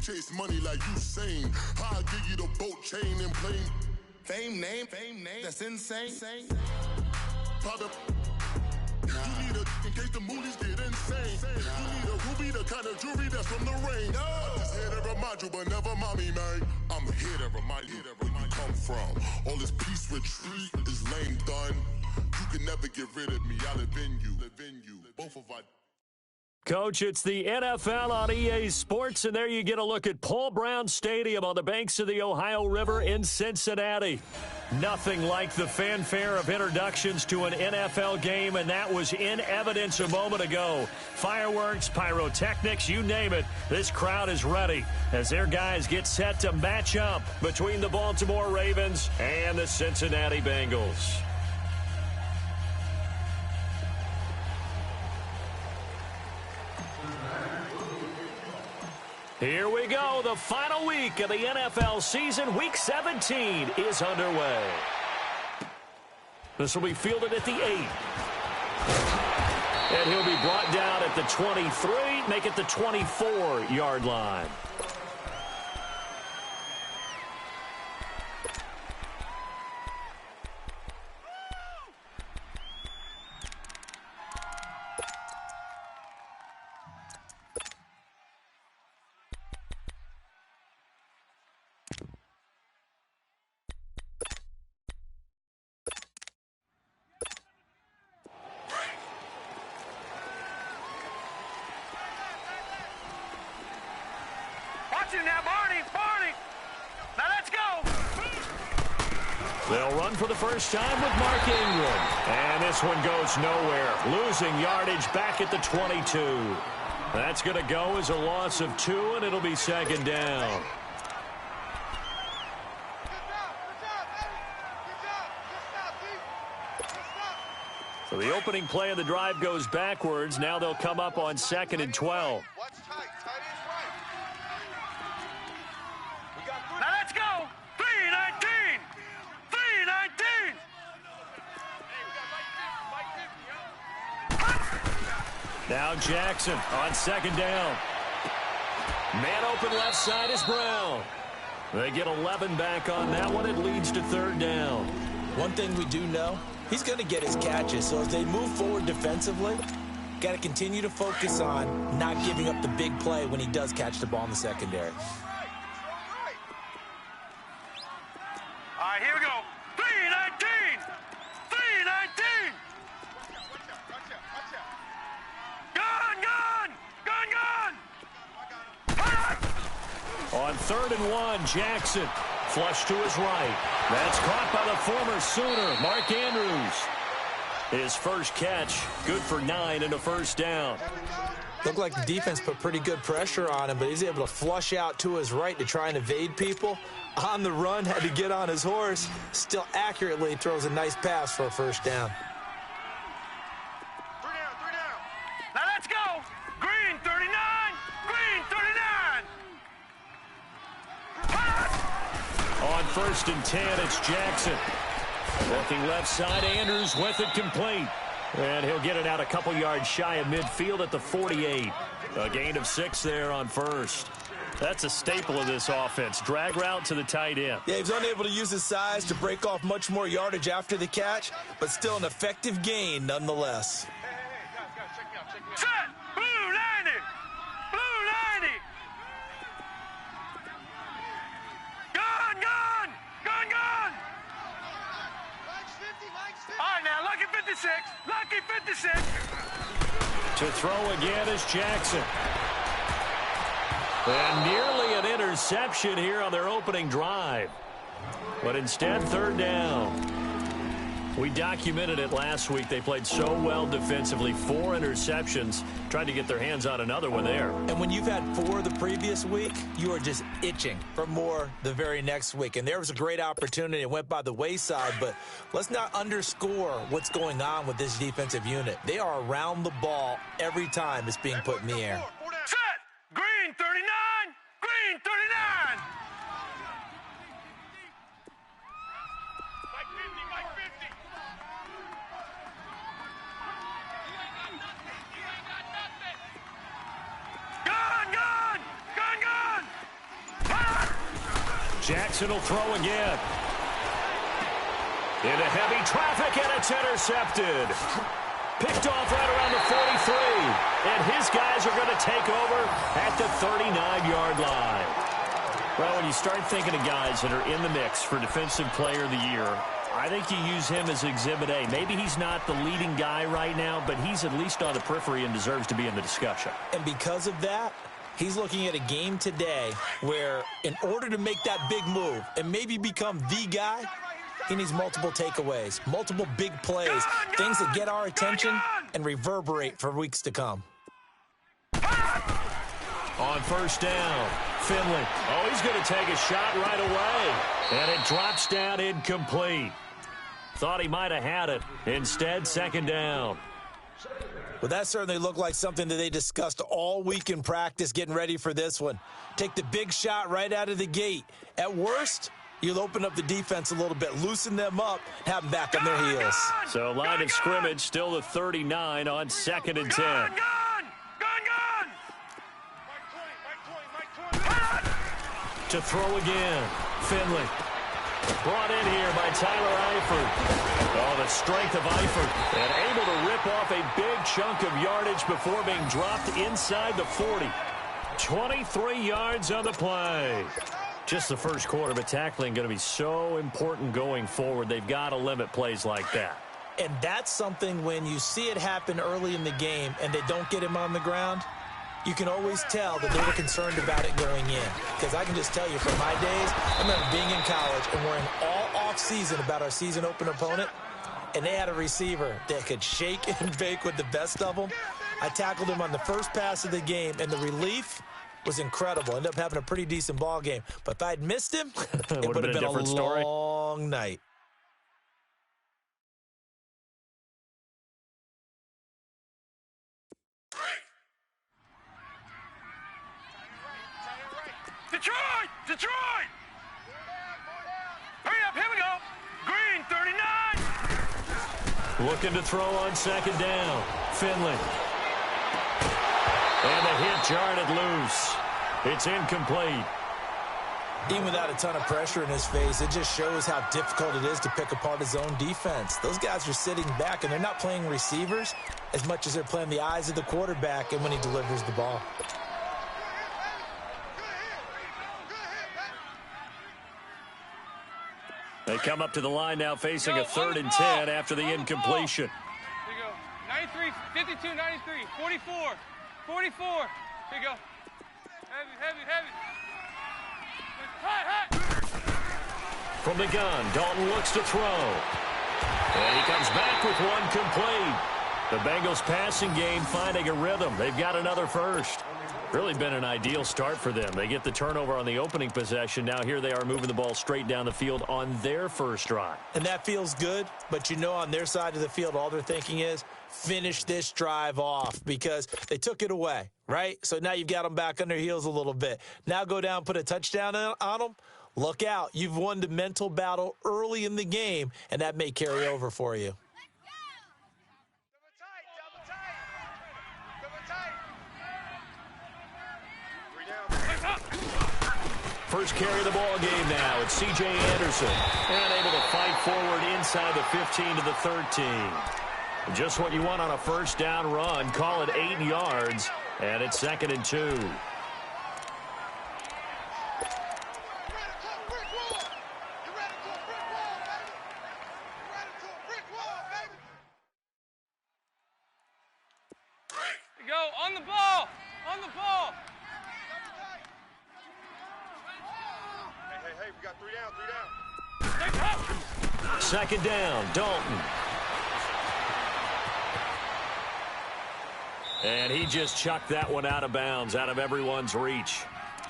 chase money like Usain. I'll give you the boat chain and plane. Fame name, that's insane. Father, you need a in case the movies get insane. You need a ruby, the kind of jewelry that's from the rain. I'm just here to remind you, but never mommy, man. I'm here to remind you where you come from. All this peace retreat is lame done. You can never get rid of me. I live in you. Both of our Coach, it's the NFL on EA Sports, and there you get a look at Paul Brown Stadium on the banks of the Ohio River in Cincinnati. Nothing like the fanfare of introductions to an NFL game, and that was in evidence a moment ago. Fireworks, pyrotechnics, you name it, this crowd is ready as their guys get set to match up between the Baltimore Ravens and the Cincinnati Bengals. Here we go. The final week of the NFL season. Week 17 is underway. This will be fielded at the 8. And he'll be brought down at the 23, make it the 24-yard line. Now, Barney. Now let's go. They'll run for the first time with Mark Ingram. And this one goes nowhere. Losing yardage back at the 22. That's going to go as a loss of 2, and it'll be second down. So the opening play of the drive goes backwards. Now they'll come up on 2nd and 12. Now let's go. 3-19. 3-19. Now Jackson on 2nd down. Man open left side is Brown. They get 11 back on that one. It leads to 3rd down. One thing we do know, he's going to get his catches. So as they move forward defensively, got to continue to focus on not giving up the big play when he does catch the ball in the secondary. All right, here we go. 3-19. 3-19. Gone. On 3rd and 1, Jackson. Flush to his right. That's caught by the former Sooner, Mark Andrews. His first catch, good for 9 and a first down. Looked like the defense put pretty good pressure on him, but he's able to flush out to his right to try and evade people. On the run, had to get on his horse. Still accurately throws a nice pass for a first down. 3 down. Now let's go. Green 39. Green 39. On 1st and 10, it's Jackson. Looking left side, Andrews with it complete. And he'll get it out a couple yards shy of midfield at the 48. A gain of 6 there on 1st. That's a staple of this offense. Drag route to the tight end. Yeah, he was unable to use his size to break off much more yardage after the catch, but still an effective gain nonetheless. Hey, guys, check me out. Set. Blue 90. Blue 90. Gone. All right, now, lucky 56. Lucky 56. To throw again is Jackson. And nearly an interception here on their opening drive. But instead, 3rd down. We documented it last week. They played so well defensively. 4 interceptions. Tried to get their hands on another one there. And when you've had 4 the previous week, you are just itching for more the very next week. And there was a great opportunity. It went by the wayside. But let's not underscore what's going on with this defensive unit. They are around the ball every time it's being put in the air. Set. Green 39. Green 39. Mike 50. Gone. Jackson will throw again. Into heavy traffic, and it's intercepted. Picked off right around the 43. And his guys are going to take over at the 39-yard line. Well, when you start thinking of guys that are in the mix for Defensive Player of the Year, I think you use him as Exhibit A. Maybe he's not the leading guy right now, but he's at least on the periphery and deserves to be in the discussion. And because of that, he's looking at a game today where in order to make that big move and maybe become the guy, he needs multiple takeaways, multiple big plays, things that get our attention and reverberate for weeks to come. On first down, Finley. Oh, he's going to take a shot right away. And it drops down incomplete. Thought he might have had it. Instead, second down. Well, that certainly looked like something that they discussed all week in practice getting ready for this one. Take the big shot right out of the gate. At worst, you'll open up the defense a little bit, loosen them up, have them back on their heels. So line of scrimmage still the 39 on 2nd and 10. To throw again, Finley. Brought in here by Tyler Eifert. Oh, the strength of Eifert. And able to rip off a big chunk of yardage before being dropped inside the 40. 23 yards on the play. Just the first quarter, but tackling going to be so important going forward. They've got to limit plays like that. And that's something when you see it happen early in the game and they don't get him on the ground, you can always tell that they were concerned about it going in. Because I can just tell you from my days, I remember being in college and worrying all off-season about our season open opponent, and they had a receiver that could shake and bake with the best of them. I tackled him on the first pass of the game, and the relief was incredible. Ended up having a pretty decent ball game. But if I'd missed him, it would have been a long night. Detroit! Hurry up, here we go. Green, 39. Looking to throw on second down. Finley. And the hit jarred it loose. It's incomplete. Even without a ton of pressure in his face, it just shows how difficult it is to pick apart his own defense. Those guys are sitting back, and they're not playing receivers as much as they're playing the eyes of the quarterback and when he delivers the ball. They come up to the line now facing a 3rd and 10 after the incompletion. Here you go. 93, 52, 93, 44, 44. Here you go. Heavy. High. From the gun, Dalton looks to throw. And he comes back with one complete. The Bengals passing game finding a rhythm. They've got another first. Really been an ideal start for them. They get the turnover on the opening possession. Now here they are moving the ball straight down the field on their first drive. And that feels good, but you know on their side of the field, all they're thinking is finish this drive off because they took it away, right? So now you've got them back on their heels a little bit. Now go down, put a touchdown on them. Look out. You've won the mental battle early in the game, and that may carry over for you. First carry of the ball game now. It's C.J. Anderson. And able to fight forward inside the 15 to the 13. Just what you want on a first down run. Call it 8 yards. And it's 2nd and 2. Go, on the ball. Hey, we got 3 down. 2nd down, Dalton. And he just chucked that one out of bounds, out of everyone's reach.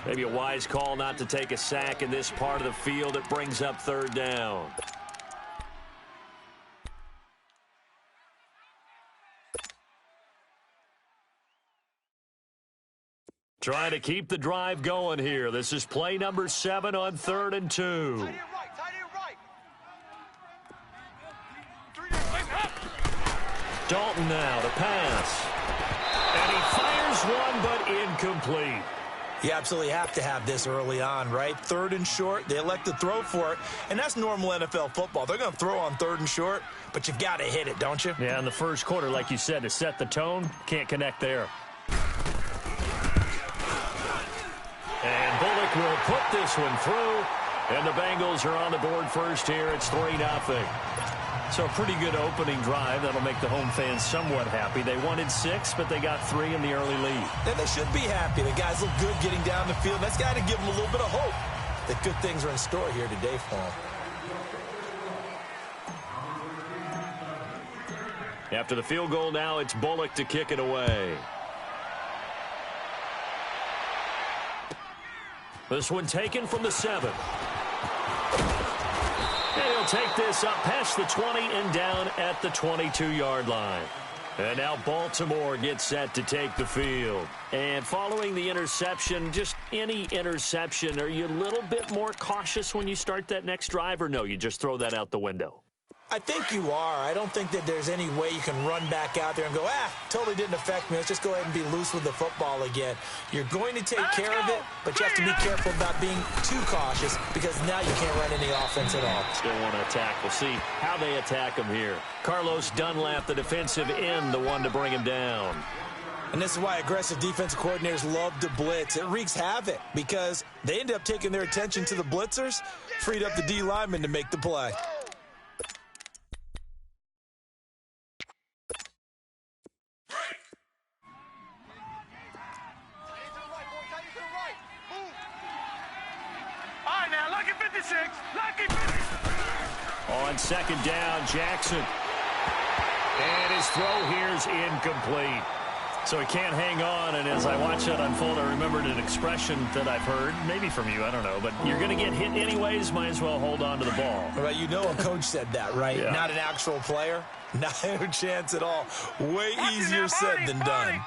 Maybe a wise call not to take a sack in this part of the field. It brings up 3rd down. Trying to keep the drive going here. This is play number 7 on 3rd and 2. Dalton now to pass. And he fires one, but incomplete. You absolutely have to have this early on, right? 3rd and short, they elect to throw for it, and that's normal NFL football. They're going to throw on 3rd and short, but you've got to hit it, don't you? Yeah, in the first quarter, like you said, to set the tone, can't connect there. And Bullock will put this one through, and the Bengals are on the board first here. It's 3-0. So a pretty good opening drive. That'll make the home fans somewhat happy. They wanted 6, but they got 3 in the early lead. And they should be happy. The guys look good getting down the field. That's got to give them a little bit of hope that good things are in store here today for them. After the field goal now, it's Bullock to kick it away. This one taken from the 7. And he'll take this up past the 20 and down at the 22-yard line. And now Baltimore gets set to take the field. And following the interception, just any interception, are you a little bit more cautious when you start that next drive, or no, you just throw that out the window? I think you are. I don't think that there's any way you can run back out there and go, totally didn't affect me. Let's just go ahead and be loose with the football again. You're going to take care of it, but you have to be careful about being too cautious because now you can't run any offense at all. Still want to attack. We'll see how they attack him here. Carlos Dunlap, the defensive end, the one to bring him down. And this is why aggressive defensive coordinators love to blitz. It wreaks havoc because they end up taking their attention to the blitzers, freed up the D lineman to make the play. On second down, Jackson. And his throw here is incomplete. So he can't hang on, and as I watch that unfold, I remembered an expression that I've heard, maybe from you, I don't know, but you're going to get hit anyways, might as well hold on to the ball. Right, you know a coach said that, right? Yeah. Not an actual player. Not a chance at all. Way easier said than done.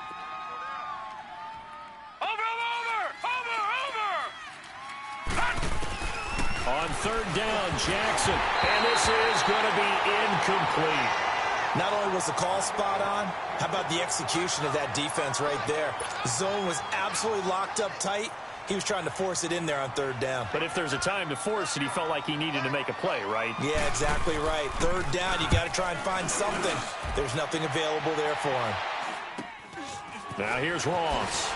On third down, Jackson, and this is going to be incomplete. Not only was the call spot on, how about the execution of that defense right there? The zone was absolutely locked up tight. He was trying to force it in there on third down. But if there's a time to force it, he felt like he needed to make a play, right? Yeah, exactly right. Third down, you got to try and find something. There's nothing available there for him. Now here's Ross.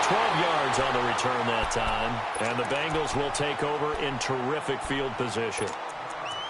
12 yards on the return that time, and the Bengals will take over in terrific field position.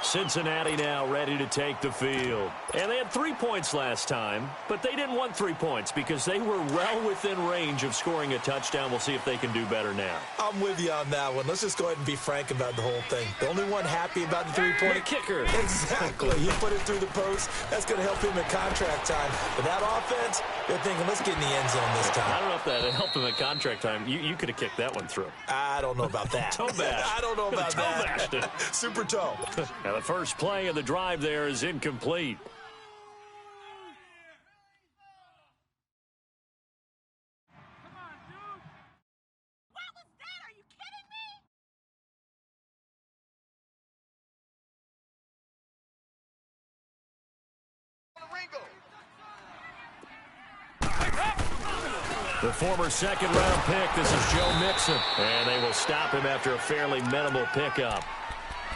Cincinnati now ready to take the field. And they had 3 points last time, but they didn't want 3 points because they were well within range of scoring a touchdown. We'll see if they can do better now. I'm with you on that one. Let's just go ahead and be frank about the whole thing. The only one happy about the three-point kicker. Exactly. He put it through the post. That's going to help him at contract time. But that offense, they're thinking, let's get in the end zone this time. I don't know if that helped him at contract time. You could have kicked that one through. I don't know about that. Toe bash. I don't know about that. Toe bashed it. Super toe. Now the first play of the drive there is incomplete. The former second-round pick, this is Joe Mixon. And they will stop him after a fairly minimal pickup.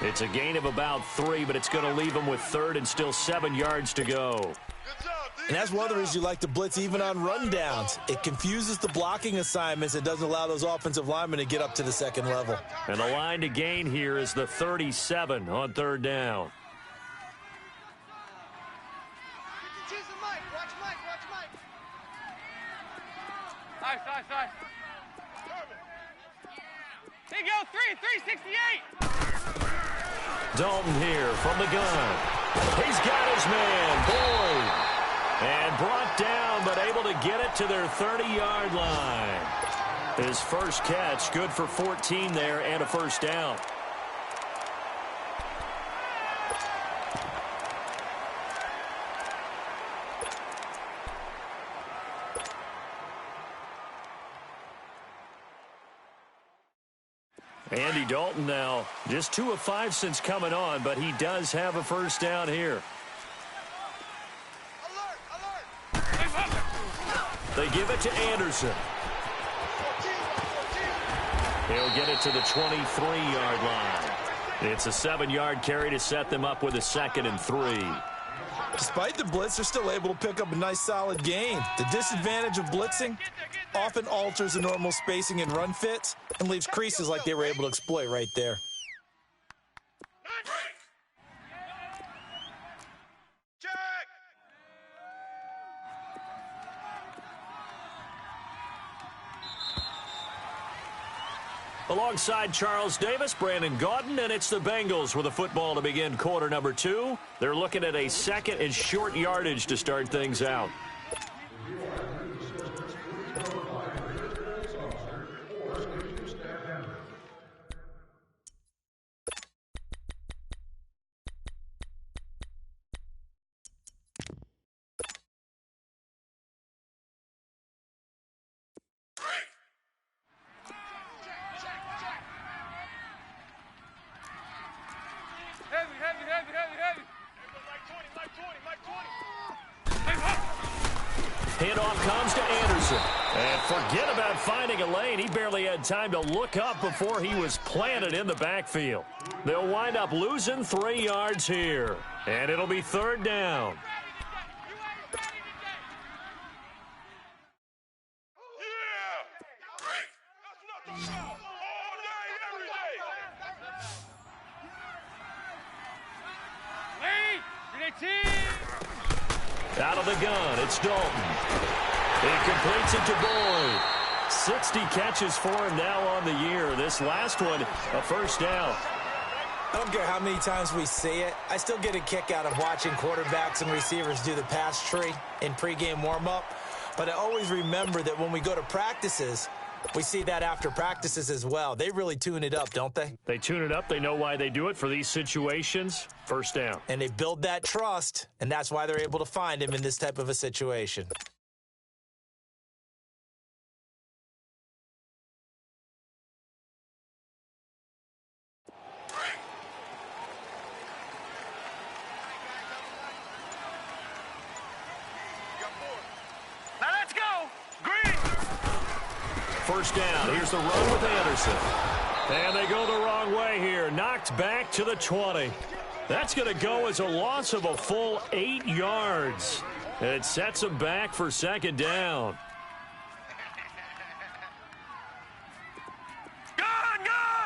It's a gain of about 3, but it's going to leave him with third and still 7 yards to go. And that's one of the reasons you like to blitz even on rundowns. It confuses the blocking assignments. It doesn't allow those offensive linemen to get up to the second level. And the line to gain here is the 37 on third down. Nice. There you go, 368. Dalton here from the gun. He's got his man, Boyd. And brought down, but able to get it to their 30-yard line. His first catch, good for 14 there and a first down. Andy Dalton now just 2 of 5 since coming on, but he does have a first down here. They give it to Anderson. He'll get it to the 23-yard line. It's a 7-yard carry to set them up with a 2nd and 3. Despite the blitz, they're still able to pick up a nice, solid gain. The disadvantage of blitzing often alters the normal spacing and run fits and leaves creases like they were able to exploit right there. Alongside Charles Davis, Brandon Gaudin, and it's the Bengals with a football to begin quarter number 2. They're looking at a 2nd and short yardage to start things out. Handoff comes to Anderson. And forget about finding a lane. He barely had time to look up before he was planted in the backfield. They'll wind up losing 3 yards here. And it'll be 3rd down. Out of the gun, it's Dalton. He completes it to Boyd. 60 catches for him now on the year. This last one, a 1st down. I don't care how many times we see it. I still get a kick out of watching quarterbacks and receivers do the pass tree in pregame warm-up. But I always remember that when we go to practices, we see that after practices as well. They really tune it up, don't they? They tune it up. They know why they do it for these situations. 1st down. And they build that trust, and that's why they're able to find him in this type of a situation. Now let's go. Green. 1st down. Here's the run with Anderson. And they go the wrong way here. Knocked back to the 20. That's going to go as a loss of a full 8 yards. It sets them back for 2nd down. Gun!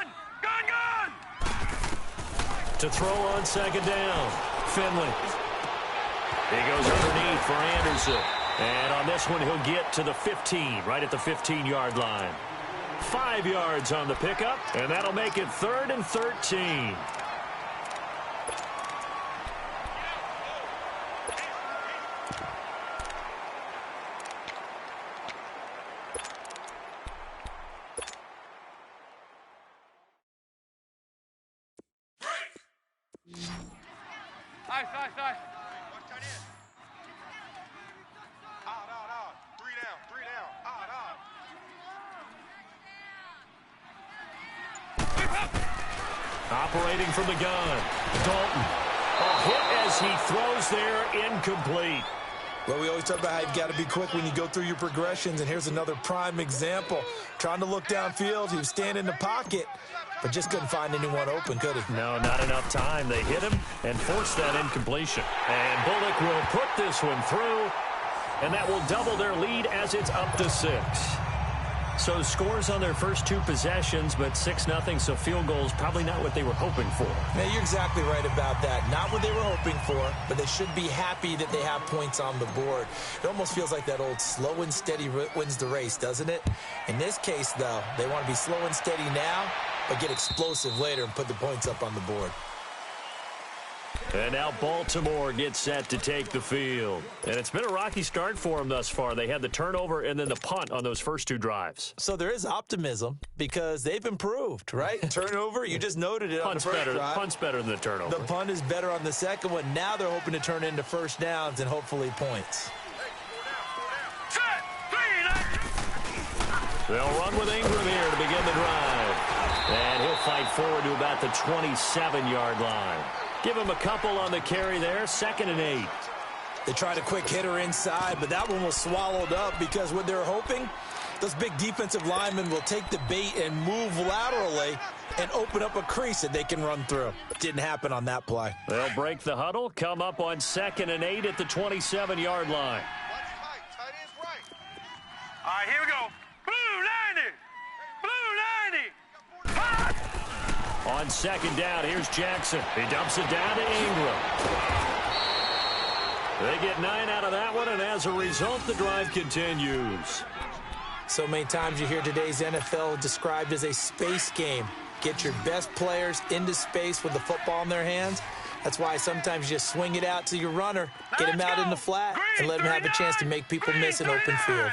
To throw on 2nd down. Finley. He goes underneath for Anderson. And on this one, he'll get to the 15, right at the 15-yard line. 5 yards on the pickup, and that'll make it 3rd and 13. Nice. Three down. Operating from the gun. Dalton. A hit as he throws there, incomplete. Well, we always talk about how you've got to be quick when you go through your progressions, and here's another prime example. Trying to look downfield, he was standing in the pocket, but just couldn't find anyone open, could he? No, not enough time. They hit him and forced that incompletion. And Bullock will put this one through, and that will double their lead as it's up to 6. So scores on their first 2 possessions, but 6-0, so field goals probably not what they were hoping for. Yeah, you're exactly right about that. Not what they were hoping for, but they should be happy that they have points on the board. It almost feels like that old slow and steady wins the race, doesn't it? In this case, though, they want to be slow and steady now, but get explosive later and put the points up on the board. And now Baltimore gets set to take the field. And it's been a rocky start for them thus far. They had the turnover and then the punt on those first 2 drives. So there is optimism because they've improved, right? Turnover, you just noted it on the first drive. Punt's better than the turnover. The punt is better on the second one. Now they're hoping to turn it into 1st downs and hopefully points. They'll run with Ingram here to begin the drive. And he'll fight forward to about the 27-yard line. Give him a couple on the carry there, 2nd and 8. They tried a quick hitter inside, but that one was swallowed up because what they're hoping, those big defensive linemen will take the bait and move laterally and open up a crease that they can run through. Didn't happen on that play. They'll break the huddle, come up on 2nd and 8 at the 27-yard line. All right, here we go. Blue 90. Blue 90. On 2nd down, here's Jackson. He dumps it down to Ingram. They get 9 out of that one, and as a result, the drive continues. So many times you hear today's NFL described as a space game. Get your best players into space with the football in their hands. That's why sometimes you just swing it out to your runner, get him out in the flat, and let him have a chance to make people miss an open field.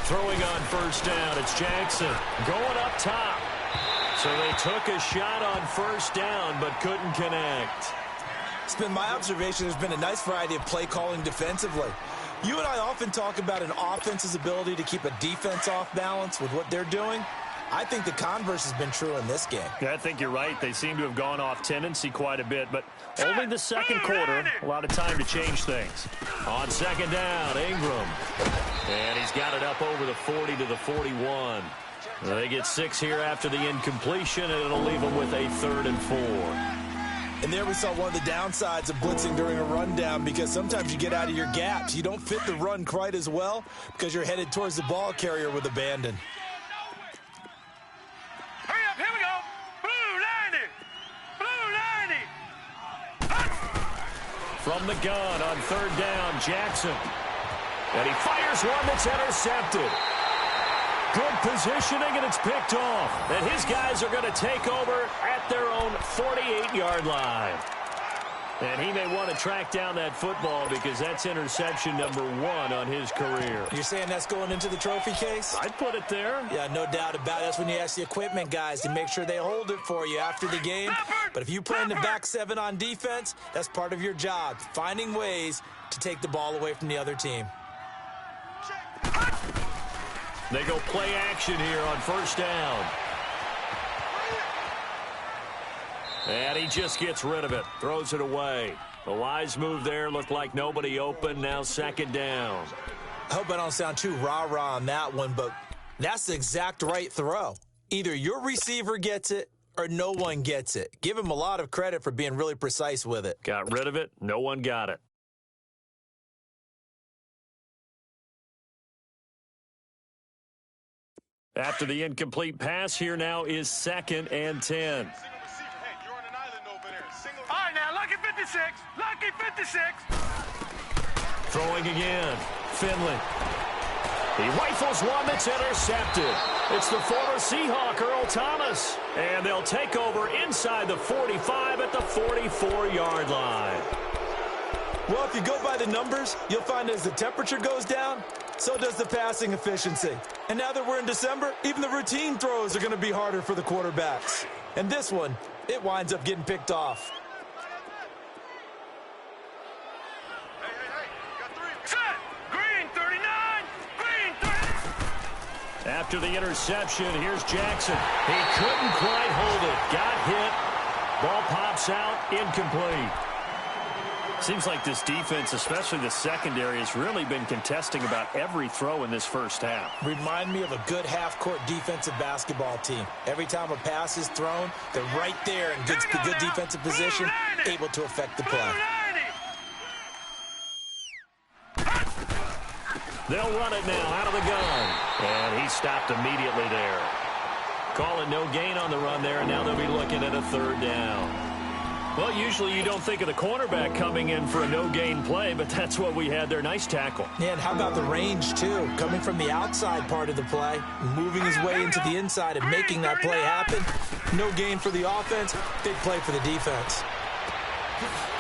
Throwing on 1st down, it's Jackson going up top. So they took a shot on 1st down, but couldn't connect. It's been my observation there's been a nice variety of play calling defensively. You and I often talk about an offense's ability to keep a defense off balance with what they're doing. I think the converse has been true in this game. Yeah, I think you're right. They seem to have gone off tendency quite a bit, but only the 2nd quarter, a lot of time to change things. On 2nd down, Ingram. And he's got it up over the 40 to the 41. They get 6 here after the incompletion, and it'll leave them with a 3rd and 4. And there we saw one of the downsides of blitzing during a rundown, because sometimes you get out of your gaps. You don't fit the run quite as well because you're headed towards the ball carrier with abandon. Hurry up, here we go. Blue 90. Blue 90. From the gun on 3rd down, Jackson. And he fires one that's intercepted. Good positioning, and it's picked off. And his guys are going to take over at their own 48-yard line. And he may want to track down that football because that's interception number 1 on his career. You're saying that's going into the trophy case? I'd put it there. Yeah, no doubt about it. That's when you ask the equipment guys to make sure they hold it for you after the game. But if you play in the back 7 on defense, that's part of your job, finding ways to take the ball away from the other team. They go play action here on 1st down. And he just gets rid of it, throws it away. The wise move there, looked like nobody open, now 2nd down. I hope I don't sound too rah-rah on that one, but that's the exact right throw. Either your receiver gets it or no one gets it. Give him a lot of credit for being really precise with it. Got rid of it, no one got it. After the incomplete pass, here now is 2nd and 10. All right, now, lucky 56. Lucky 56. Throwing again. Finley. He rifles one that's intercepted. It's the former Seahawk, Earl Thomas. And they'll take over inside the 45 at the 44-yard line. Well, if you go by the numbers, you'll find as the temperature goes down, so does the passing efficiency. And now that we're in December, even the routine throws are going to be harder for the quarterbacks. And this one, it winds up getting picked off. Set. Green 39. Green 30. After the interception, here's Jackson. He couldn't quite hold it. Got hit. Ball pops out, incomplete. Seems like this defense, especially the secondary, has really been contesting about every throw in this first half. Remind me of a good half-court defensive basketball team. Every time a pass is thrown, they're right there in good defensive position, able to affect the play. They'll run it now out of the gun. And he stopped immediately there. Call it no gain on the run there, and now they'll be looking at a 3rd down. Well, usually you don't think of the cornerback coming in for a no-gain play, but that's what we had there. Nice tackle. Yeah, and how about the range, too? Coming from the outside part of the play, moving his way into the inside and making that play happen. No gain for the offense, big play for the defense.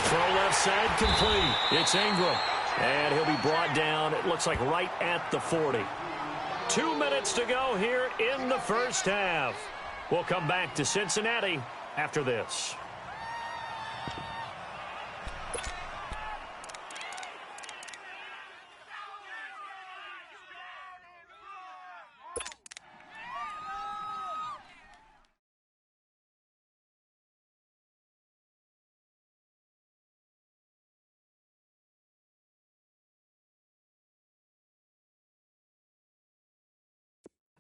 Throw left side complete. It's Ingram. And he'll be brought down, it looks like right at the 40. 2 minutes to go here in the first half. We'll come back to Cincinnati after this.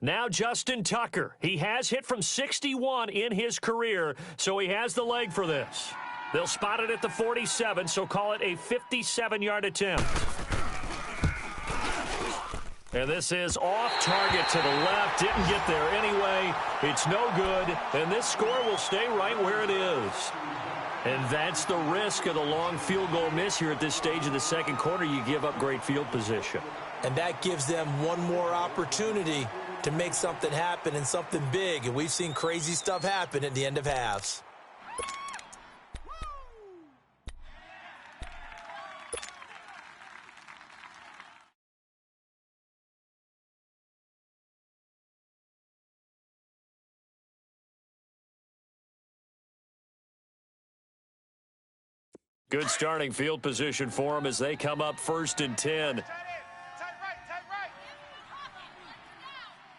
Now Justin Tucker. He has hit from 61 in his career, so he has the leg for this. They'll spot it at the 47, so call it a 57-yard attempt. And this is off target to the left. Didn't get there anyway. It's no good, and this score will stay right where it is. And that's the risk of the long field goal miss here at this stage of the second quarter. You give up great field position. And that gives them one more opportunity to make something happen and something big. And we've seen crazy stuff happen at the end of halves. Good starting field position for them as they come up 1st and 10. Tight right.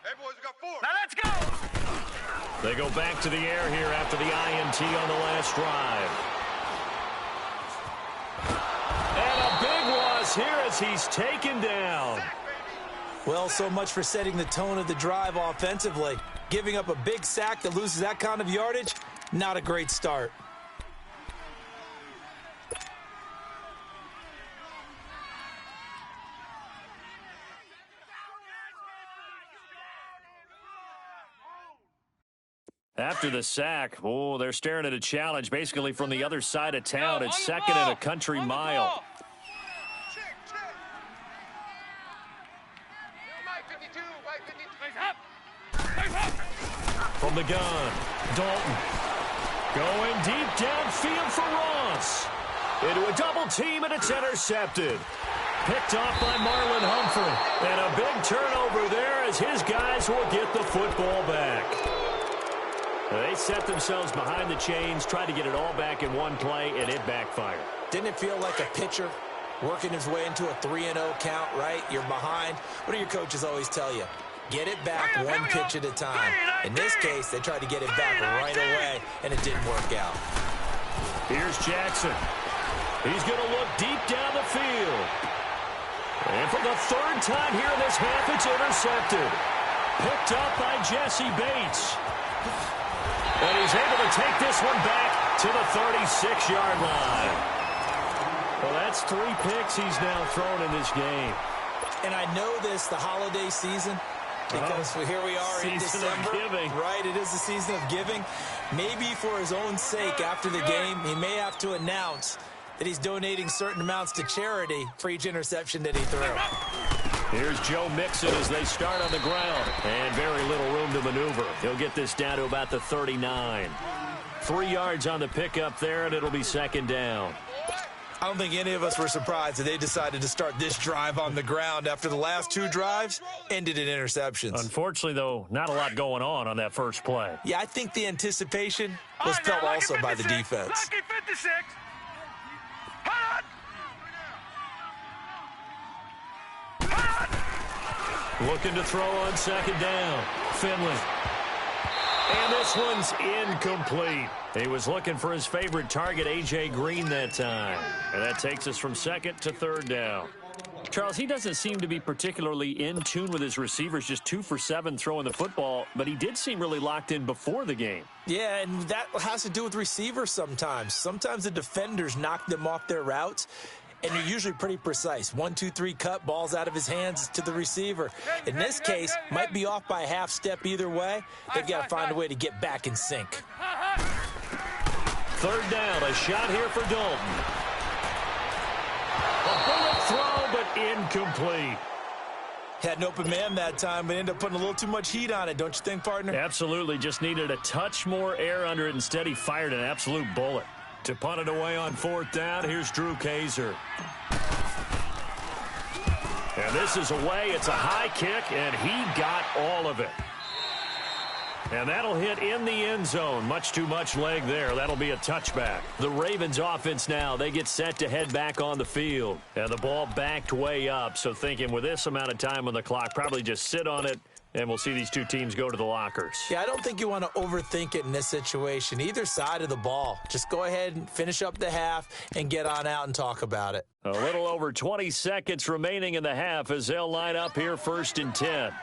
Hey, boys, we got 4. Now let's go. They go back to the air here after the INT on the last drive. And a big loss here as he's taken down. Well, so much for setting the tone of the drive offensively. Giving up a big sack that loses that kind of yardage, not a great start. After the sack, they're staring at a challenge basically from the other side of town. It's 2nd and a country mile. From the gun, Dalton. Going deep downfield for Ross. Into a double team, and it's intercepted. Picked off by Marlon Humphrey. And a big turnover there as his guys will get the football back. They set themselves behind the chains, tried to get it all back in one play, and it backfired. Didn't it feel like a pitcher working his way into a 3-0 count, right? You're behind. What do your coaches always tell you? Get it back one pitch at a time. In this case, they tried to get it back right away, and it didn't work out. Here's Jackson. He's going to look deep down the field. And for the 3rd time here in this half, it's intercepted. Picked up by Jesse Bates. And he's able to take this one back to the 36-yard line. Well, that's 3 picks he's now thrown in this game. And I know this, the holiday season, because here we are in December. Season of giving. Right, it is the season of giving. Maybe for his own sake after the game, he may have to announce that he's donating certain amounts to charity for each interception that he threw. Here's Joe Mixon as they start on the ground. And very little room to maneuver. He'll get this down to about the 39. 3 yards on the pickup there, and it'll be 2nd down. I don't think any of us were surprised that they decided to start this drive on the ground after the last 2 drives ended in interceptions. Unfortunately, though, not a lot going on that first play. Yeah, I think the anticipation was felt also by the defense. Lucky 56. Looking to throw on 2nd down. Finley. And this one's incomplete. He was looking for his favorite target, A.J. Green, that time. And that takes us from 2nd to 3rd down. Charles, he doesn't seem to be particularly in tune with his receivers, just 2 for 7 throwing the football, but he did seem really locked in before the game. Yeah, and that has to do with receivers sometimes. Sometimes the defenders knock them off their routes, and you're usually pretty precise. 1, 2, 3 cut, balls out of his hands to the receiver. In this case, might be off by a half step either way. They've got to find a way to get back in sync. 3rd down, a shot here for Dalton. A bullet throw, but incomplete. Had an open man that time, but ended up putting a little too much heat on it, don't you think, partner? Absolutely, just needed a touch more air under it. Instead, he fired an absolute bullet. To punt it away on 4th down, here's Drew Kaiser. And this is away. It's a high kick, and he got all of it. And that'll hit in the end zone. Much too much leg there. That'll be a touchback. The Ravens offense now, they get set to head back on the field. And the ball backed way up. So thinking with this amount of time on the clock, probably just sit on it, and we'll see these two teams go to the lockers. Yeah, I don't think you want to overthink it in this situation. Either side of the ball. Just go ahead and finish up the half and get on out and talk about it. A little over 20 seconds remaining in the half as they'll line up here 1st and 10.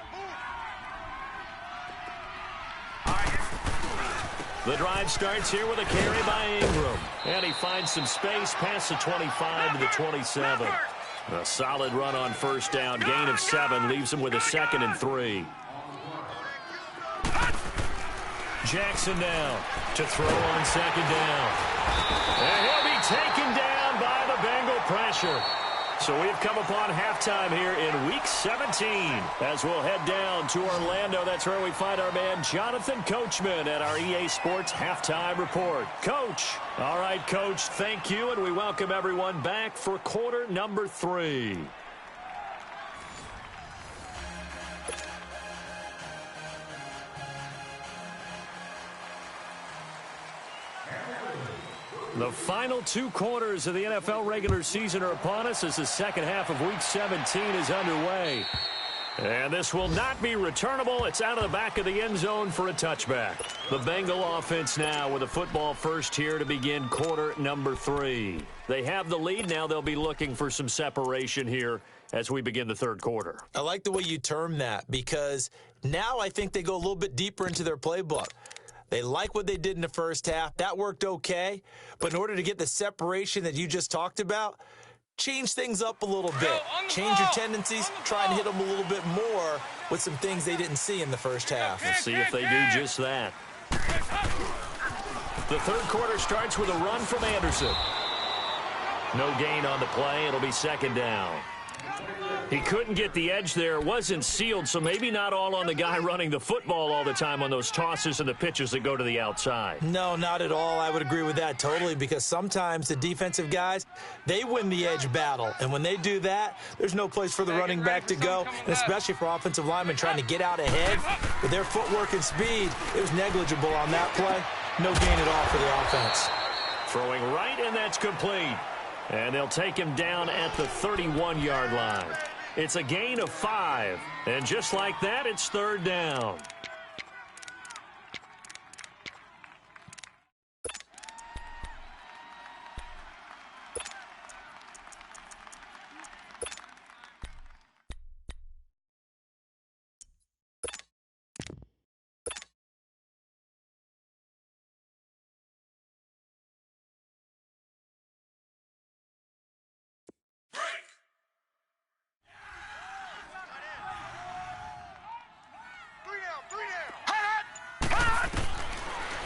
The drive starts here with a carry by Ingram. And he finds some space past the 25 to the 27. A solid run on first down. Gain of 7 leaves him with a 2nd and 3. Jackson now to throw on 2nd down. And he'll be taken down by the Bengal pressure. So we've come upon halftime here in Week 17 as we'll head down to Orlando. That's where we find our man Jonathan Coachman at our EA Sports Halftime Report. Coach. All right, Coach, thank you, and we welcome everyone back for quarter number 3. The final 2 quarters of the NFL regular season are upon us as the second half of Week 17 is underway. And this will not be returnable. It's out of the back of the end zone for a touchback. The Bengal offense now with a football first here to begin quarter number 3. They have the lead. Now they'll be looking for some separation here as we begin the third quarter. I like the way you term that because now I think they go a little bit deeper into their playbook. They like what they did in the first half. That worked okay. But in order to get the separation that you just talked about, change things up a little bit. Change your tendencies. Try and hit them a little bit more with some things they didn't see in the first half. Let's see if they do just that. The third quarter starts with a run from Anderson. No gain on the play. It'll be 2nd down. He couldn't get the edge there. Wasn't sealed, so maybe not all on the guy running the football all the time on those tosses and the pitches that go to the outside. No, not at all. I would agree with that totally because sometimes the defensive guys, they win the edge battle. And when they do that, there's no place for the running back to go, and especially for offensive linemen trying to get out ahead. With their footwork and speed, it was negligible on that play. No gain at all for the offense. Throwing right, and that's complete. And they'll take him down at the 31-yard line. It's a gain of 5. And just like that, it's 3rd down.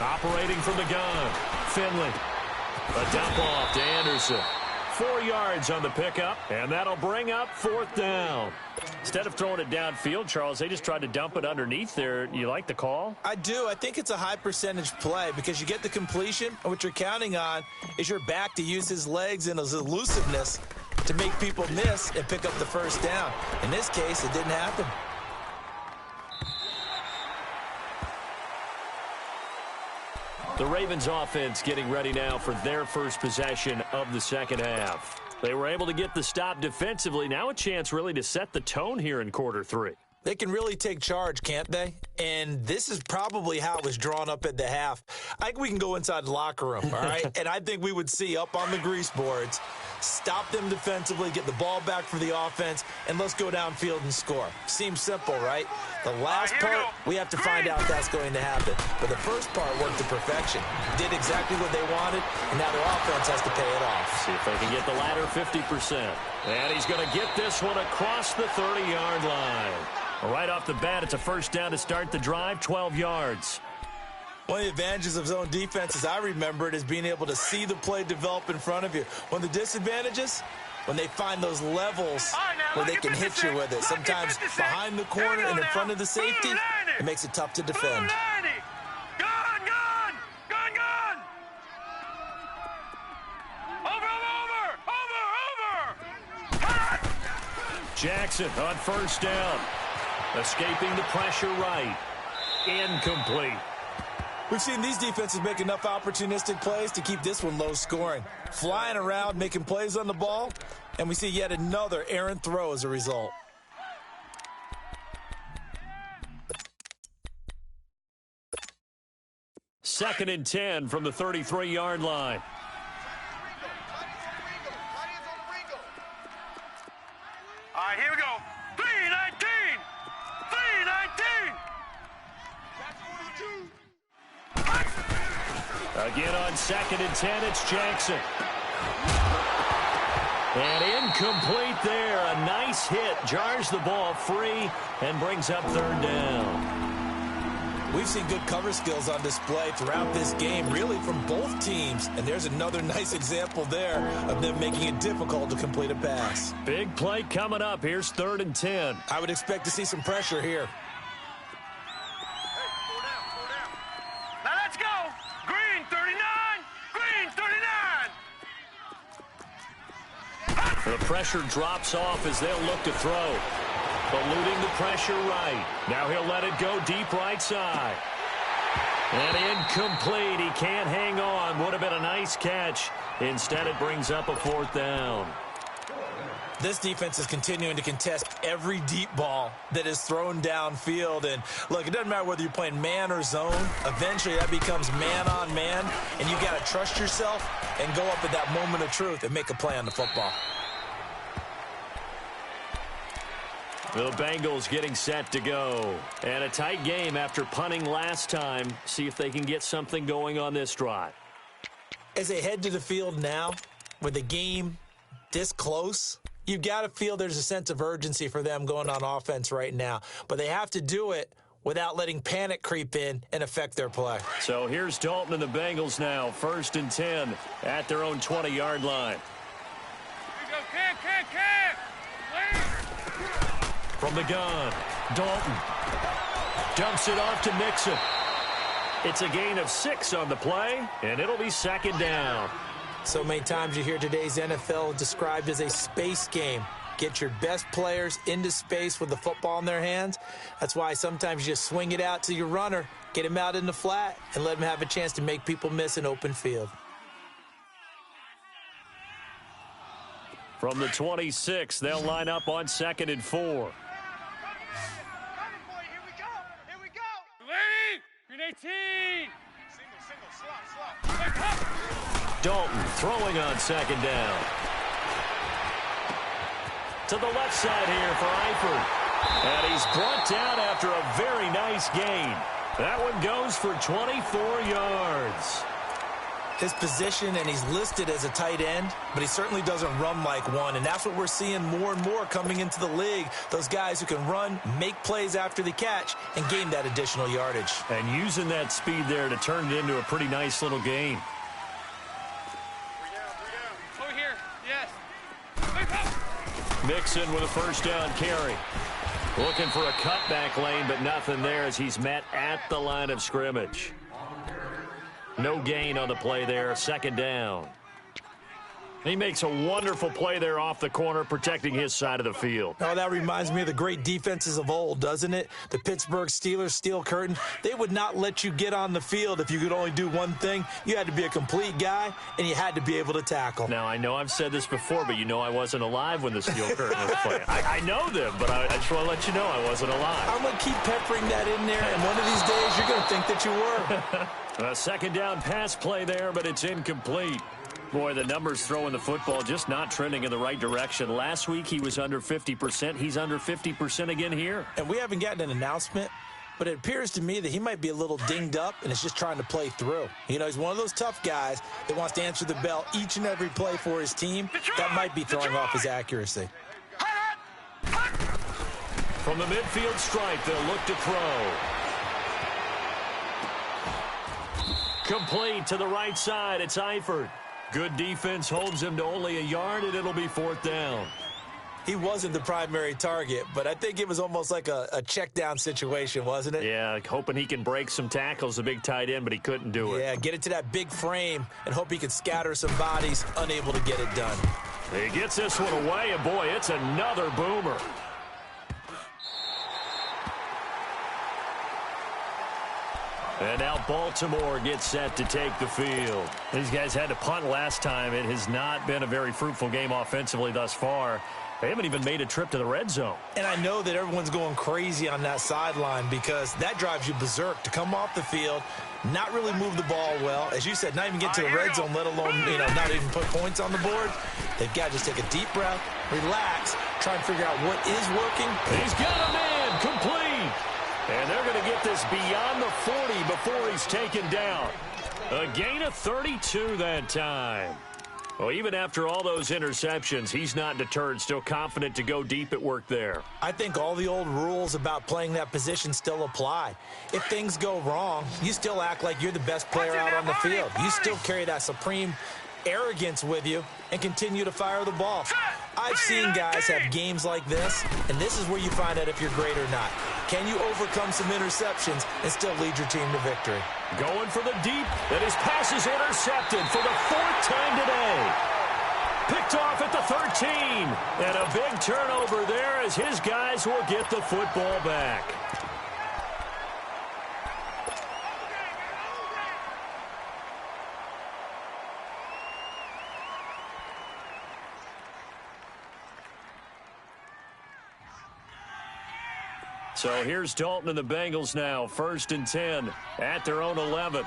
Operating from the gun, Finley. A dump off to Anderson. 4 yards on the pickup, and that'll bring up 4th down. Instead of throwing it downfield, Charles, they just tried to dump it underneath there. You like the call? I do. I think it's a high percentage play because you get the completion, and what you're counting on is your back to use his legs and his elusiveness to make people miss and pick up the 1st down. In this case, it didn't happen. The Ravens offense getting ready now for their first possession of the second half. They were able to get the stop defensively. Now a chance really to set the tone here in quarter 3. They can really take charge, can't they? And this is probably how it was drawn up at the half. I think we can go inside the locker room, all right? And I think we would see up on the grease boards, stop them defensively, get the ball back for the offense, and let's go downfield and score. Seems simple, right? The last part, we have to find out if that's going to happen. But the first part worked to perfection. Did exactly what they wanted, and now their offense has to pay it off. See if they can get the latter 50%. And he's going to get this one across the 30-yard line. Right off the bat, it's a 1st down to start the drive, 12 yards. One of the advantages of zone defense, as I remember it, is being able to see the play develop in front of you. One of the disadvantages, when they find those levels where they can hit you with it. Sometimes behind the corner and in front of the safety, it makes it tough to defend. Jackson on 1st down. Escaping the pressure right. Incomplete. We've seen these defenses make enough opportunistic plays to keep this one low scoring. Flying around, making plays on the ball, and we see yet another errant throw as a result. Second and 10 from the 33-yard line. All right, here we go. 3-19. 3-19. Again on 2nd and 10, it's Jackson. And incomplete there. A nice hit. Jars the ball free and brings up 3rd down. We've seen good cover skills on display throughout this game, really from both teams. And there's another nice example there of them making it difficult to complete a pass. Big play coming up. Here's 3rd and 10. I would expect to see some pressure here. Now let's go. Green 39. Green 39. The pressure drops off as they'll look to throw. Eluding the pressure right. Now he'll let it go deep right side. And incomplete. He can't hang on. Would have been a nice catch. Instead, it brings up a 4th down. This defense is continuing to contest every deep ball that is thrown downfield. And, look, it doesn't matter whether you're playing man or zone. Eventually, that becomes man on man. And you got to trust yourself and go up at that moment of truth and make a play on the football. The Bengals getting set to go. And a tight game after punting last time. See if they can get something going on this drive. As they head to the field now, with the game this close, you've got to feel there's a sense of urgency for them going on offense right now. But they have to do it without letting panic creep in and affect their play. So here's Dalton and the Bengals now. 1st and 10 at their own 20-yard line. Here we go. Cam. From the gun, Dalton dumps it off to Mixon. It's a gain of 6 on the play, and it'll be 2nd down. So many times you hear today's NFL described as a space game. Get your best players into space with the football in their hands. That's why sometimes you just swing it out to your runner, get him out in the flat, and let him have a chance to make people miss an open field. From the 26, they'll line up on 2nd and 4. Green 18. Dalton throwing on 2nd down. To the left side here for Eifert. And he's brought down after a very nice gain. That one goes for 24 yards. His position, and he's listed as a tight end, but he certainly doesn't run like one, and that's what we're seeing more and more coming into the league. Those guys who can run, make plays after the catch, and gain that additional yardage. And using that speed there to turn it into a pretty nice little game. Over here, yes. Mixon with a 1st down carry. Looking for a cutback lane, but nothing there as he's met at the line of scrimmage. No gain on the play there, 2nd down. He makes a wonderful play there off the corner, protecting his side of the field. Oh, that reminds me of the great defenses of old, doesn't it? The Pittsburgh Steelers steel curtain. They would not let you get on the field if you could only do one thing. You had to be a complete guy, and you had to be able to tackle. Now, I know I've said this before, but you know I wasn't alive when the steel curtain was playing. I know them, but I just want to let you know I wasn't alive. I'm going to keep peppering that in there, and one of these days you're going to think that you were. A 2nd down pass play there, but it's incomplete. Boy, the numbers throwing the football just not trending in the right direction. Last week he was under 50%. He's under 50% again here. And we haven't gotten an announcement, but it appears to me that he might be a little dinged up and is just trying to play through. You know, he's one of those tough guys that wants to answer the bell each and every play for his team. That might be throwing off his accuracy. From the midfield stripe, they'll look to throw. Complete to the right side. It's Eifert. Good defense holds him to only a yard, and it'll be 4th down. He wasn't the primary target, but I think it was almost like a check down situation, wasn't it? Yeah, hoping he can break some tackles, a big tight end, but he couldn't do it. Yeah, get it to that big frame and hope he can scatter some bodies, unable to get it done. He gets this one away, and boy, it's another boomer. And now Baltimore gets set to take the field. These guys had to punt last time. It has not been a very fruitful game offensively thus far. They haven't even made a trip to the red zone. And I know that everyone's going crazy on that sideline because that drives you berserk to come off the field, not really move the ball well. As you said, not even get to the red zone, let alone, not even put points on the board. They've got to just take a deep breath, relax, try and figure out what is working. He's got a man, complete. And they're going to get this beyond the 40 before he's taken down. A gain of 32 that time. Well, even after all those interceptions, he's not deterred, still confident to go deep at work there. I think all the old rules about playing that position still apply. If things go wrong, you still act like you're the best player out on the field. You still carry that supreme arrogance with you and continue to fire the ball. I've seen guys have games like this, and this is where you find out if you're great or not. Can you overcome some interceptions and still lead your team to victory? Going for the deep, and his pass is intercepted for the 4th time today. Picked off at the 13, and a big turnover there as his guys will get the football back. So here's Dalton and the Bengals now, 1st and 10 at their own 11.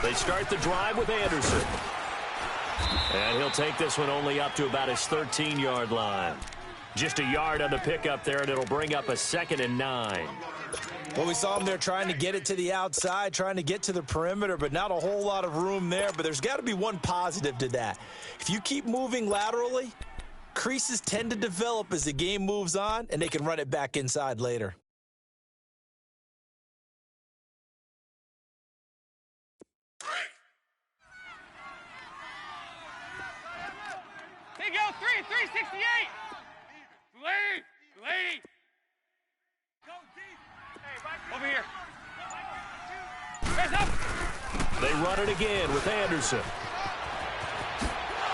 They start the drive with Anderson. And he'll take this one only up to about his 13-yard line. Just a yard on the pickup there, and it'll bring up a 2nd and 9. Well, we saw him there trying to get it to the outside, trying to get to the perimeter, but not a whole lot of room there. But there's got to be one positive to that. If you keep moving laterally, creases tend to develop as the game moves on, and they can run it back inside later. Here you go, 368. Lead. Over here. Raise up. They run it again with Anderson.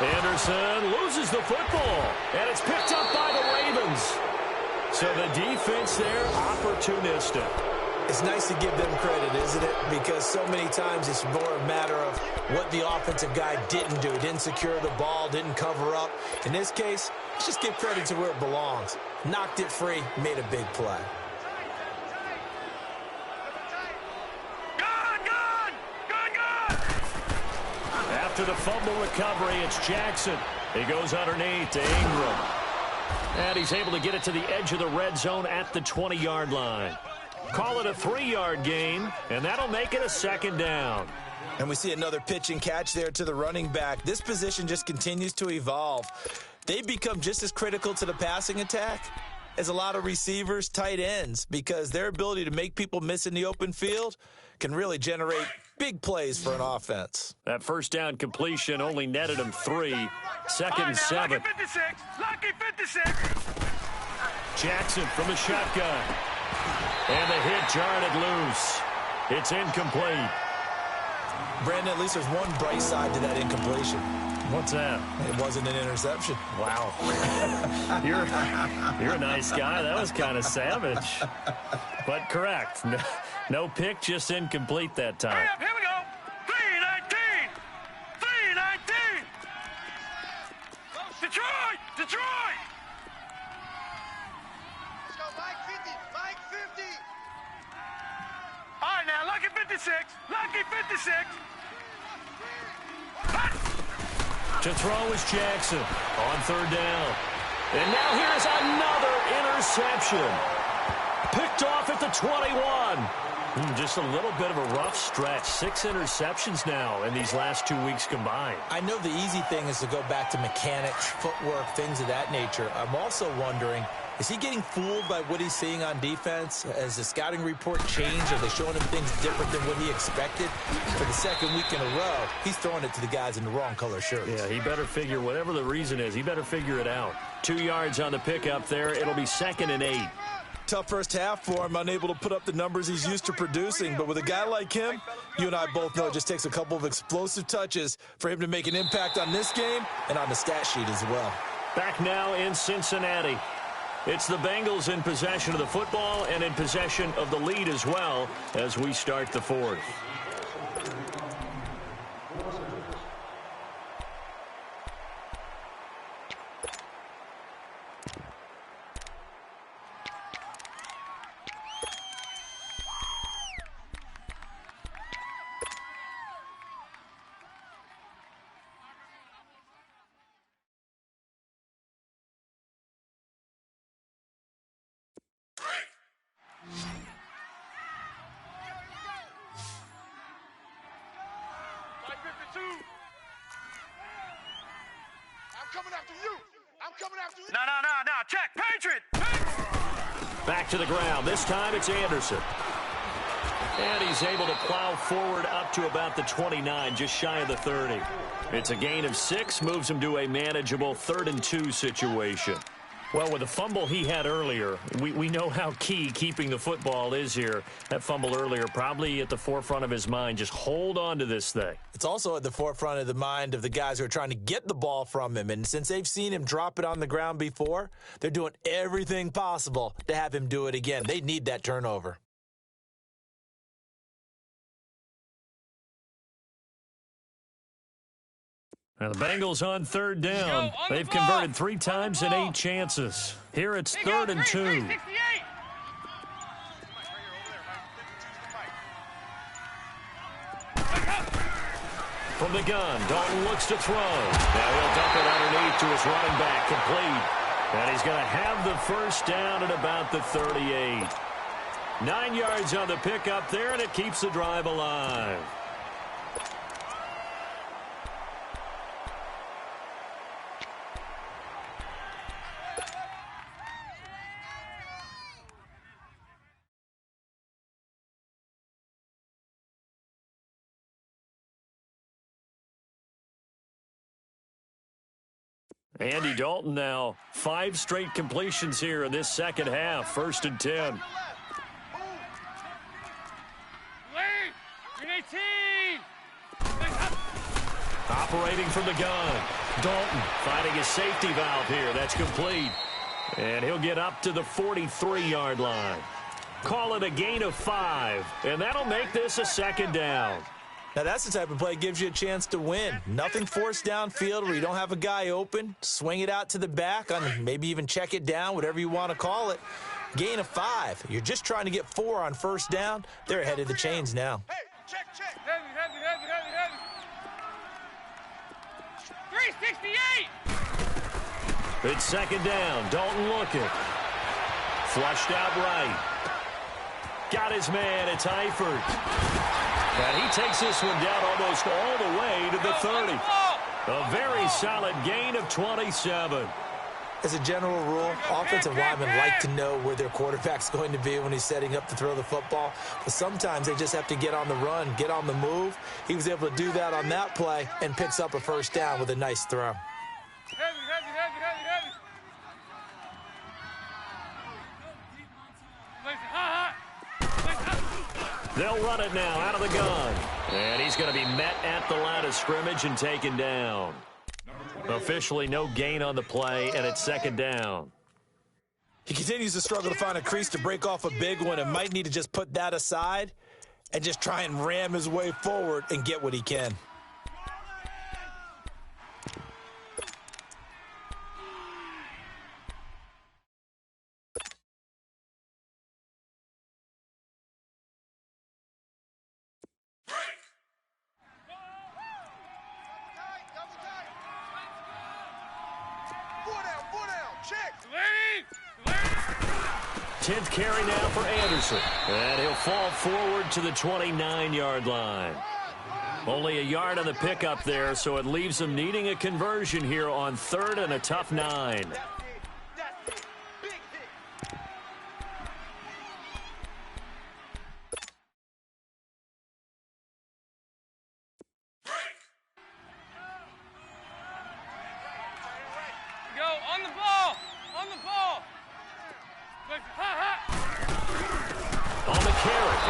Anderson loses the football, and it's picked up by the Ravens. So the defense there, opportunistic. It's nice to give them credit, isn't it? Because so many times it's more a matter of what the offensive guy didn't do. Didn't secure the ball, didn't cover up. In this case, let's just give credit to where it belongs. Knocked it free, made a big play. After the fumble recovery, it's Jackson. He goes underneath to Ingram. And he's able to get it to the edge of the red zone at the 20-yard line. Call it a 3-yard gain, and that'll make it a 2nd down. And we see another pitch and catch there to the running back. This position just continues to evolve. They become just as critical to the passing attack as a lot of receivers, tight ends, because their ability to make people miss in the open field can really generate big plays for an offense. That 1st down completion only netted him 3. 2nd and 7. Lucky 56. Lucky 56. Jackson from the shotgun. And the hit jarred it loose. It's incomplete. Brandon, at least there's one bright side to that incompletion. What's that? It wasn't an interception. Wow. You're a nice guy. That was kind of savage. But correct. No pick, just incomplete that time. Hurry up, here we go. 319. 319. Detroit. Let's go, Mike 50. Mike 50. All right, now, lucky 56. Lucky 56. To throw is Jackson on 3rd down. And now here's another interception. Picked off at the 21. Just a little bit of a rough stretch. 6 interceptions now in these last 2 weeks combined. I know the easy thing is to go back to mechanics, footwork, things of that nature. I'm also wondering, is he getting fooled by what he's seeing on defense? Has the scouting report changed? Are they showing him things different than what he expected? For the 2nd week in a row, he's throwing it to the guys in the wrong color shirts. Yeah, he better figure, whatever the reason is, he better figure it out. 2 yards on the pickup there. It'll be 2nd and 8. Tough first half for him, unable to put up the numbers he's used to producing. But with a guy like him, you and I both know it just takes a couple of explosive touches for him to make an impact on this game and on the stat sheet as well. Back now in Cincinnati. It's the Bengals in possession of the football and in possession of the lead as well as we start the 4th. coming after you. I'm coming after you. No. Check. Patriot. Back to the ground. This time it's Anderson. And he's able to plow forward up to about the 29, just shy of the 30. It's a gain of 6, moves him to a manageable 3rd and 2 situation. Well, with the fumble he had earlier, we know how key keeping the football is here. That fumble earlier probably at the forefront of his mind. Just hold on to this thing. It's also at the forefront of the mind of the guys who are trying to get the ball from him. And since they've seen him drop it on the ground before, they're doing everything possible to have him do it again. They need that turnover. Now the Bengals on 3rd down. They've converted 3 times in 8 chances. Here it's 3rd and 2. From the gun, Dalton looks to throw. Now he'll dump it underneath to his running back, complete. And he's going to have the first down at about the 38. 9 yards on the pickup there, and it keeps the drive alive. Andy Dalton now 5 straight completions here in this second half. 1st and 10. Operating from the gun. Dalton finding his safety valve here. That's complete. And he'll get up to the 43-yard line. Call it a gain of 5. And that'll make this a 2nd down. Now, that's the type of play that gives you a chance to win. Nothing forced downfield where you don't have a guy open. Swing it out to the back, maybe even check it down, whatever you want to call it. Gain of 5. You're just trying to get 4 on 1st down. They're ahead of the chains now. Hey, check. Heavy. 368. It's 2nd down. Dalton looking. Flushed out right. Got his man. It's Eifert. And he takes this one down almost all the way to the 30. A very solid gain of 27. As a general rule, offensive linemen like to know where their quarterback's going to be when he's setting up to throw the football. But sometimes they just have to get on the run, get on the move. He was able to do that on that play and picks up a 1st down with a nice throw. Heavy. They'll run it now out of the gun. And he's going to be met at the line of scrimmage and taken down. Officially no gain on the play, and it's 2nd down. He continues to struggle to find a crease to break off a big one and might need to just put that aside and just try and ram his way forward and get what he can. Tenth carry now for Anderson. And he'll fall forward to the 29-yard line. Only a yard on the pickup there, so it leaves him needing a conversion here on 3rd and a tough 9.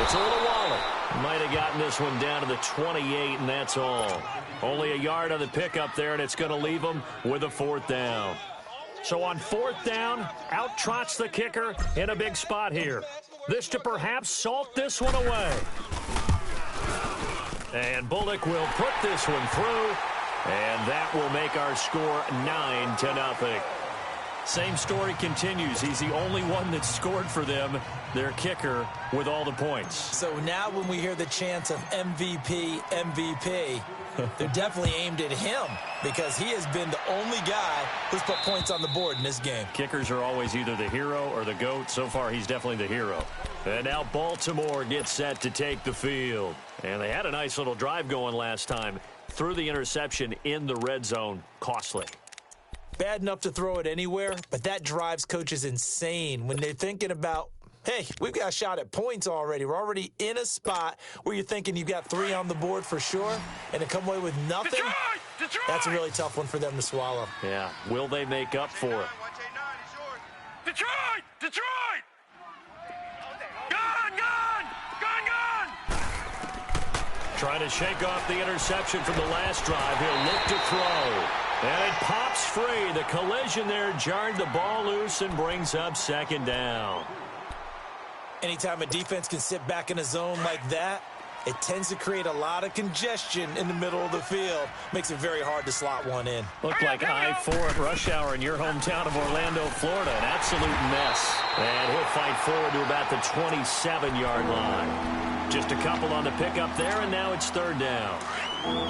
It's a little wallet. Might have gotten this one down to the 28, and that's all. Only a yard on the pickup there, and it's going to leave them with a 4th down. So on 4th down, out trots the kicker in a big spot here. This to perhaps salt this one away. And Bullock will put this one through, and that will make our score 9-0. Same story continues. He's the only one that scored for them, their kicker, with all the points. So now when we hear the chants of MVP, they're definitely aimed at him because he has been the only guy who's put points on the board in this game. Kickers are always either the hero or the GOAT. So far, he's definitely the hero. And now Baltimore gets set to take the field. And they had a nice little drive going last time. Threw the interception in the red zone. Costly. bad enough to throw it anywhere, but that drives coaches insane when they're thinking about, hey, we've got a shot at points already. We're already in a spot where you're thinking you've got 3 on the board for sure, and to come away with nothing, Detroit! That's a really tough one for them to swallow. Yeah, will they make up for it? Detroit! Detroit! Gone! Gone! Gone! Gone! Trying to shake off the interception from the last drive. He'll look to throw. And it pops free. The collision there jarred the ball loose and brings up second down. Anytime a defense can sit back in a zone like that, it tends to create a lot of congestion in the middle of the field. Makes it very hard to slot one in. Looked like I-4 at rush hour in your hometown of Orlando, Florida. An absolute mess. And he'll fight forward to about the 27-yard line. Just a couple on the pickup there, and now it's third down.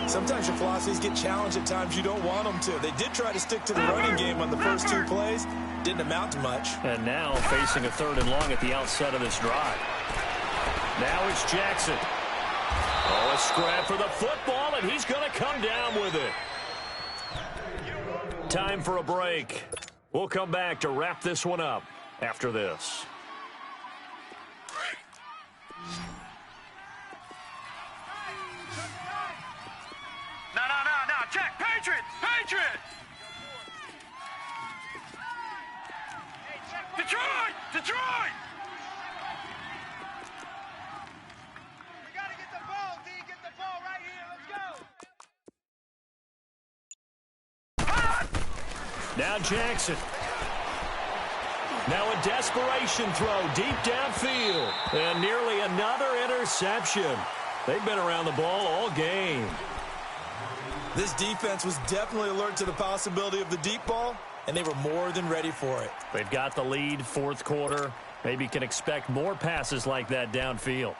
Sometimes your philosophies get challenged at times you don't want them to. They did try to stick to the running game on the first 2 plays. Didn't amount to much. And now facing a third and long at the outset of this drive. Now it's Jackson. Oh, a scrap for the football, and he's going to come down with it. Time for a break. We'll come back to wrap this one up after this. No. Check. Patriot! Patriot! Detroit! Detroit! We got to get the ball, D. Get the ball right here. Let's go. Now Jackson. Now a desperation throw deep downfield. And nearly another interception. They've been around the ball all game. This defense was definitely alert to the possibility of the deep ball, and they were more than ready for it. They've got the lead, fourth quarter. Maybe can expect more passes like that downfield.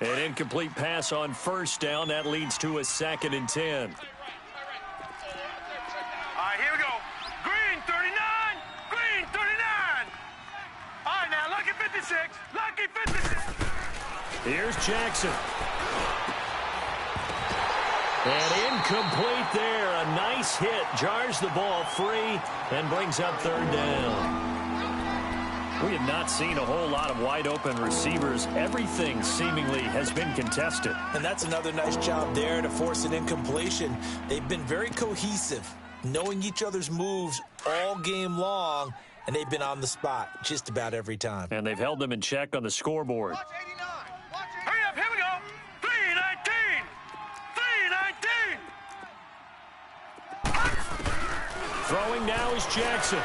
An incomplete pass on first down. That leads to a 2nd and 10. All right, here we go. Green 39. Green 39. All right, now, lucky 56. Lucky 56. Here's Jackson. And incomplete there. A nice hit. Jars the ball free and brings up third down. We have not seen a whole lot of wide open receivers. Everything seemingly has been contested. And that's another nice job there to force an incompletion. They've been very cohesive, knowing each other's moves all game long, and they've been on the spot just about every time. And they've held them in check on the scoreboard. Watch 89. Watch 89. Hurry up, here we go. 319. 319. Throwing now is Jackson.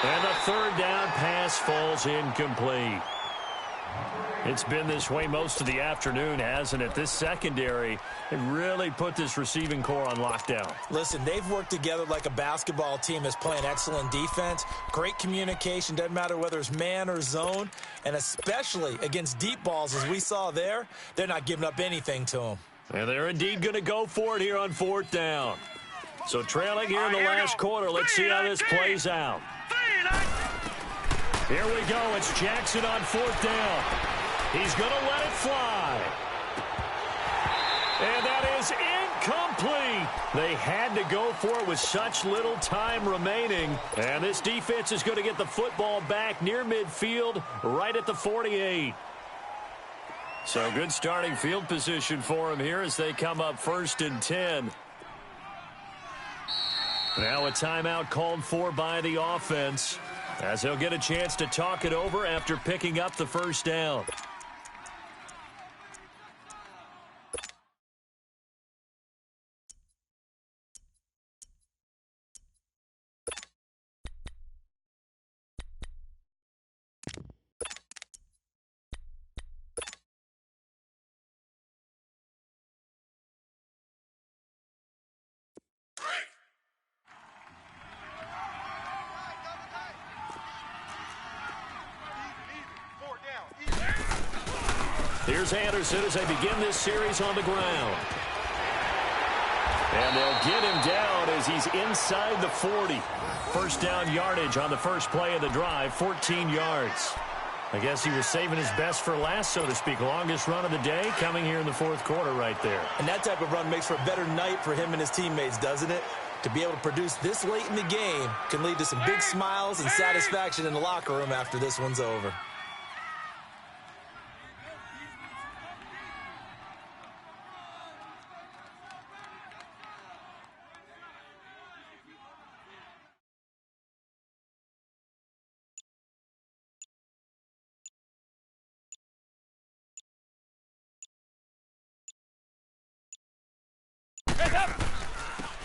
And the third down pass falls incomplete. It's been this way most of the afternoon, hasn't it? This secondary, it really put this receiving core on lockdown. Listen, they've worked together like a basketball team that's playing excellent defense. Great communication, doesn't matter whether it's man or zone. And especially against deep balls, as we saw there, they're not giving up anything to them. And they're indeed going to go for it here on fourth down. So trailing here in the last quarter. Let's see how this plays out. Here we go. It's Jackson on fourth down. He's going to let it fly. And that is incomplete. They had to go for it with such little time remaining. And this defense is going to get the football back near midfield, right at the 48. So good starting field position for them here as they come up 1st and 10. Now a timeout called for by the offense, as he'll get a chance to talk it over after picking up the first down. Here's Anderson as they begin this series on the ground. And they'll get him down as he's inside the 40. First down yardage on the first play of the drive, 14 yards. I guess he was saving his best for last, so to speak. Longest run of the day coming here in the fourth quarter right there. And that type of run makes for a better night for him and his teammates, doesn't it? To be able to produce this late in the game can lead to some big smiles and satisfaction in the locker room after this one's over.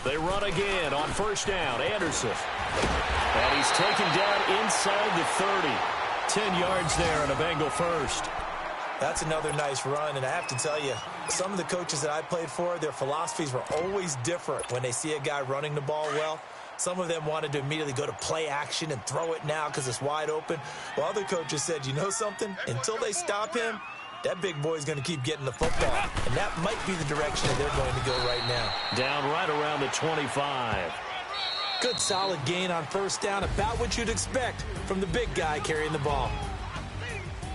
They run again on first down. Anderson. And he's taken down inside the 30. 10 yards there and a Bengal first. That's another nice run, and I have to tell you, some of the coaches that I played for, their philosophies were always different when they see a guy running the ball well. Some of them wanted to immediately go to play action and throw it now because it's wide open. While other coaches said, you know something? Until they stop him, that big boy's going to keep getting the football. And that might be the direction that they're going to go right now. Down right around the 25. Good solid gain on first down, about what you'd expect from the big guy carrying the ball.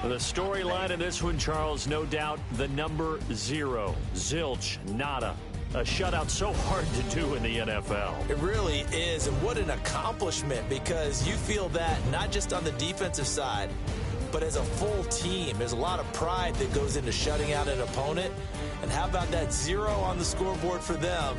The storyline in this one, Charles, no doubt the number 0. Zilch, nada. A shutout so hard to do in the NFL. It really is, and what an accomplishment, because you feel that not just on the defensive side, but as a full team. There's a lot of pride that goes into shutting out an opponent. And how about that 0 on the scoreboard for them?